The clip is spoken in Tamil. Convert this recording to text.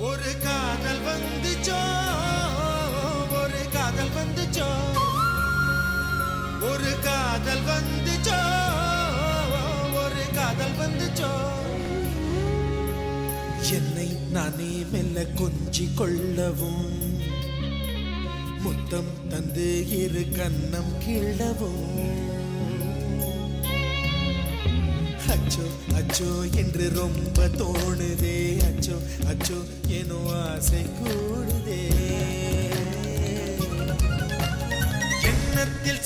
ஒரு காதல் வந்துச்சோ, ஒரு காதல் வந்துச்சோ, ஒரு காதல் வந்துச்சோ, ஒரு காதல் வந்துச்சோ. என்னை நானே மெல்ல கொஞ்சி கொள்ளவும், முத்தம் தந்து இரு கண்ணம் கிள்ளவும், அச்சோ அச்சோ என்று ரொம்ப தோணுதே, அச்சோ அச்சோ ஏனோ ஆசை கூடுதே எண்ணத்தில்